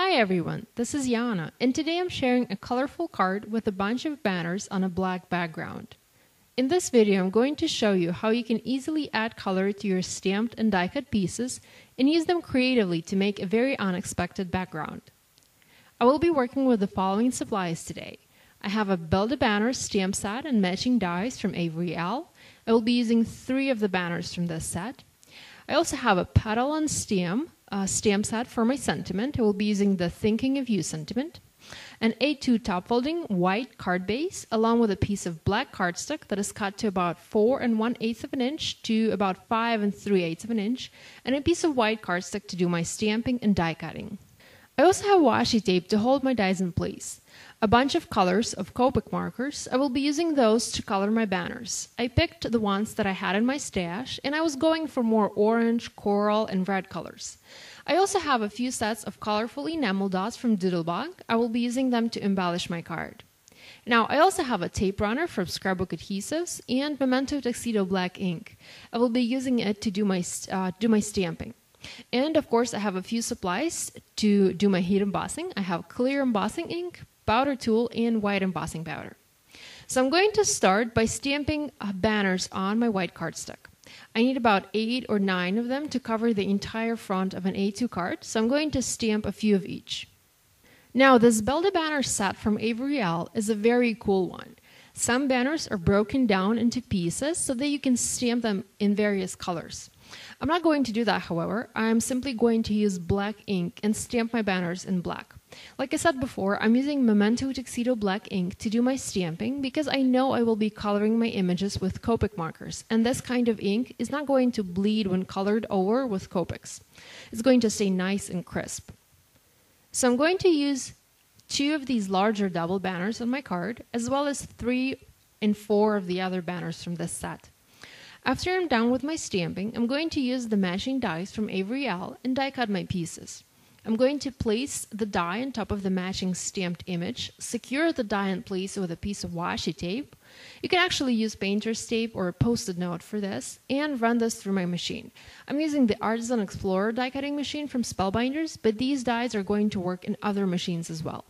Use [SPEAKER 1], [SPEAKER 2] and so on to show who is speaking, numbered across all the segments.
[SPEAKER 1] Hi everyone, this is Yana, and today I'm sharing a colorful card with a bunch of banners on a black background. In this video, I'm going to show you how you can easily add color to your stamped and die-cut pieces and use them creatively to make a very unexpected background. I will be working with the following supplies today. I have a Build-A-Banner stamp set and matching dies from Avery Elle. I will be using 3 of the banners from this set. I also have a petal and stamp set for my sentiment. I will be using the Thinking of You sentiment. An A2 top folding white card base along with a piece of black cardstock that is cut to about 4 1/8 of an inch to about 5 3/8 of an inch, and a piece of white cardstock to do my stamping and die cutting. I also have washi tape to hold my dies in place. A bunch of colors of Copic markers. I will be using those to color my banners. I picked the ones that I had in my stash, and I was going for more orange, coral, and red colors. I also have a few sets of colorful enamel dots from Doodlebug. I will be using them to embellish my card. Now, I also have a tape runner from Scrapbook Adhesives and Memento Tuxedo Black ink. I will be using it to do my stamping. And of course, I have a few supplies to do my heat embossing. I have clear embossing ink, powder tool, and white embossing powder. So I'm going to start by stamping banners on my white cardstock. I need about 8 or 9 of them to cover the entire front of an A2 card, so I'm going to stamp a few of each. Now, this Build-A-Banner set from Avery Elle is a very cool one. Some banners are broken down into pieces so that you can stamp them in various colors. I'm not going to do that, however. I'm simply going to use black ink and stamp my banners in black. Like I said before, I'm using Memento Tuxedo Black ink to do my stamping because I know I will be coloring my images with Copic markers, and this kind of ink is not going to bleed when colored over with Copics. It's going to stay nice and crisp. So I'm going to use 2 of these larger double banners on my card, as well as 3 and 4 of the other banners from this set. After I'm done with my stamping, I'm going to use the matching dies from Avery Elle and die cut my pieces. I'm going to place the die on top of the matching stamped image, secure the die in place with a piece of washi tape. You can actually use painter's tape or a post-it note for this, and run this through my machine. I'm using the Artisan Explorer die cutting machine from Spellbinders, but these dies are going to work in other machines as well.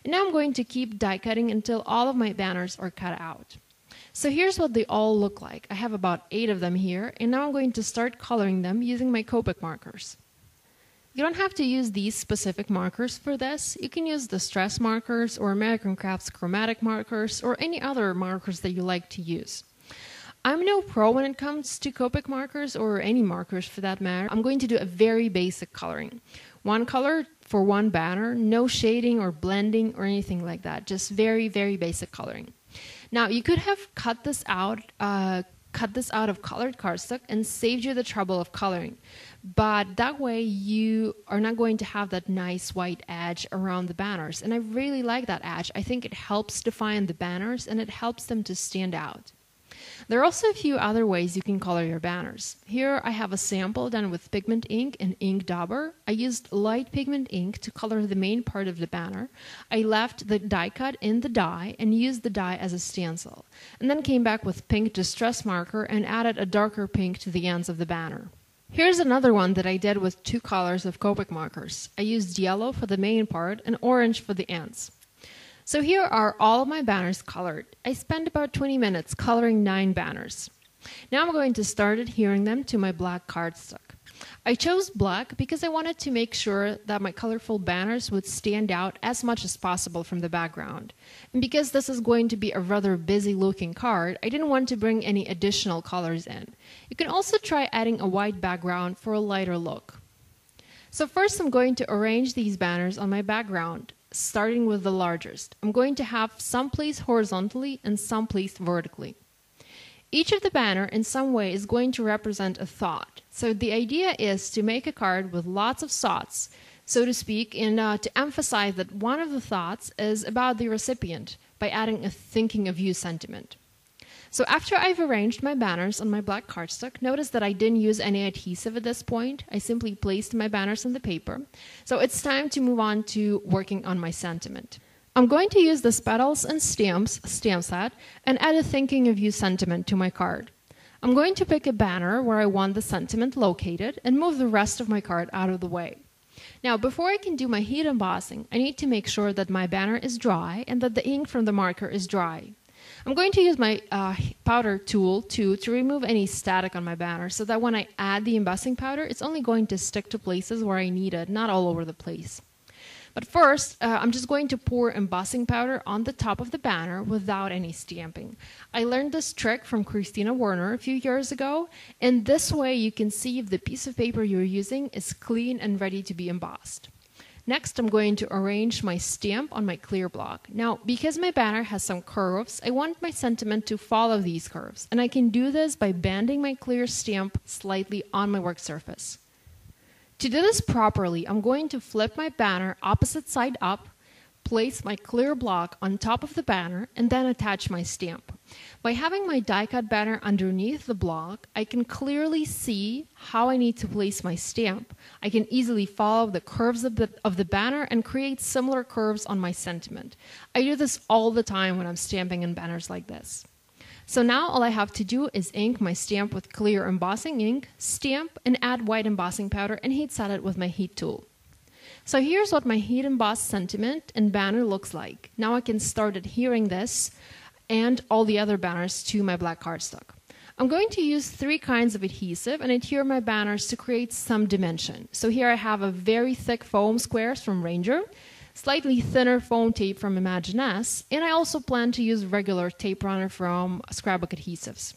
[SPEAKER 1] And now I'm going to keep die cutting until all of my banners are cut out. So here's what they all look like. I have about 8 of them here, and now I'm going to start coloring them using my Copic markers. You don't have to use these specific markers for this. You can use the Stress markers or American Crafts chromatic markers or any other markers that you like to use. I'm no pro when it comes to Copic markers or any markers for that matter. I'm going to do a very basic coloring. One color for one banner, no shading or blending or anything like that. Just very, very basic coloring. Now, you could have cut this out of colored cardstock and saved you the trouble of coloring. But that way, you are not going to have that nice white edge around the banners. And I really like that edge. I think it helps define the banners and it helps them to stand out. There are also a few other ways you can color your banners. Here I have a sample done with pigment ink and ink dauber. I used light pigment ink to color the main part of the banner. I left the die cut in the die and used the die as a stencil, and then came back with pink distress marker and added a darker pink to the ends of the banner. Here's another one that I did with 2 colors of Copic markers. I used yellow for the main part and orange for the ends. So here are all of my banners colored. I spent about 20 minutes coloring 9 banners. Now I'm going to start adhering them to my black cardstock. I chose black because I wanted to make sure that my colorful banners would stand out as much as possible from the background. And because this is going to be a rather busy looking card, I didn't want to bring any additional colors in. You can also try adding a white background for a lighter look. So first I'm going to arrange these banners on my background, starting with the largest. I'm going to have some placed horizontally and some placed vertically. Each of the banner in some way is going to represent a thought. So the idea is to make a card with lots of thoughts, so to speak, and to emphasize that one of the thoughts is about the recipient by adding a thinking of you sentiment. So after I've arranged my banners on my black cardstock, notice that I didn't use any adhesive at this point. I simply placed my banners on the paper. So it's time to move on to working on my sentiment. I'm going to use this Petals and Stamps stamp set and add a thinking of you sentiment to my card. I'm going to pick a banner where I want the sentiment located and move the rest of my card out of the way. Now, before I can do my heat embossing, I need to make sure that my banner is dry and that the ink from the marker is dry. I'm going to use my powder tool to remove any static on my banner so that when I add the embossing powder, it's only going to stick to places where I need it, not all over the place. But first, I'm just going to pour embossing powder on the top of the banner without any stamping. I learned this trick from Christina Werner a few years ago, and this way you can see if the piece of paper you're using is clean and ready to be embossed. Next, I'm going to arrange my stamp on my clear block. Now, because my banner has some curves, I want my sentiment to follow these curves, and I can do this by bending my clear stamp slightly on my work surface. To do this properly, I'm going to flip my banner opposite side up, place my clear block on top of the banner, and then attach my stamp. By having my die-cut banner underneath the block, I can clearly see how I need to place my stamp. I can easily follow the curves of the banner and create similar curves on my sentiment. I do this all the time when I'm stamping in banners like this. So now all I have to do is ink my stamp with clear embossing ink, stamp, and add white embossing powder and heat set it with my heat tool. So here's what my heat embossed sentiment and banner looks like. Now I can start adhering this and all the other banners to my black cardstock. I'm going to use 3 kinds of adhesive and adhere my banners to create some dimension. So here I have a very thick foam squares from Ranger, slightly thinner foam tape from Imagine-S, and I also plan to use regular tape runner from Scrapbook Adhesives.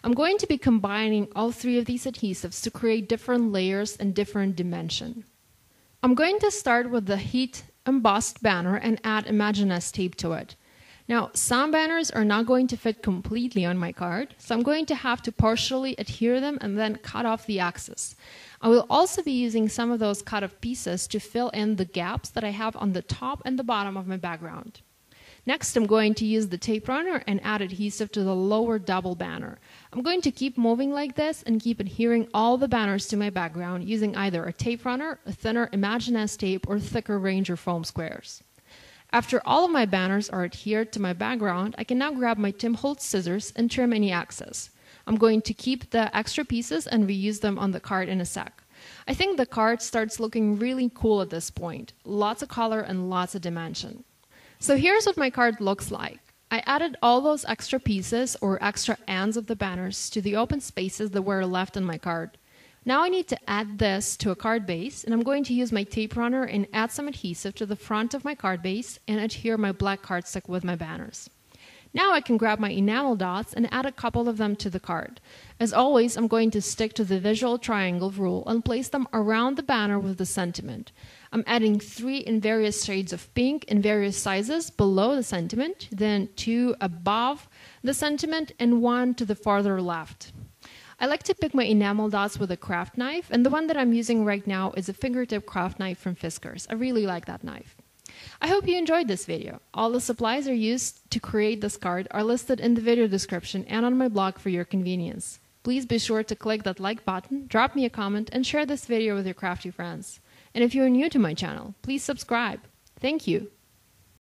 [SPEAKER 1] I'm going to be combining all 3 of these adhesives to create different layers and different dimension. I'm going to start with the heat embossed banner and add Imagine-S tape to it. Now, some banners are not going to fit completely on my card, so I'm going to have to partially adhere them and then cut off the axis. I will also be using some of those cut-off pieces to fill in the gaps that I have on the top and the bottom of my background. Next, I'm going to use the tape runner and add adhesive to the lower double banner. I'm going to keep moving like this and keep adhering all the banners to my background using either a tape runner, a thinner Imagine-S tape, or thicker Ranger foam squares. After all of my banners are adhered to my background, I can now grab my Tim Holtz scissors and trim any excess. I'm going to keep the extra pieces and reuse them on the card in a sec. I think the card starts looking really cool at this point. Lots of color and lots of dimension. So here's what my card looks like. I added all those extra pieces or extra ends of the banners to the open spaces that were left on my card. Now I need to add this to a card base, and I'm going to use my tape runner and add some adhesive to the front of my card base and adhere my black cardstock with my banners. Now I can grab my enamel dots and add a couple of them to the card. As always, I'm going to stick to the visual triangle rule and place them around the banner with the sentiment. I'm adding 3 in various shades of pink in various sizes below the sentiment, then 2 above the sentiment, and 1 to the farther left. I like to pick my enamel dots with a craft knife, and the one that I'm using right now is a fingertip craft knife from Fiskars. I really like that knife. I hope you enjoyed this video. All the supplies I used to create this card are listed in the video description and on my blog for your convenience. Please be sure to click that like button, drop me a comment, and share this video with your crafty friends. And if you're new to my channel, please subscribe. Thank you.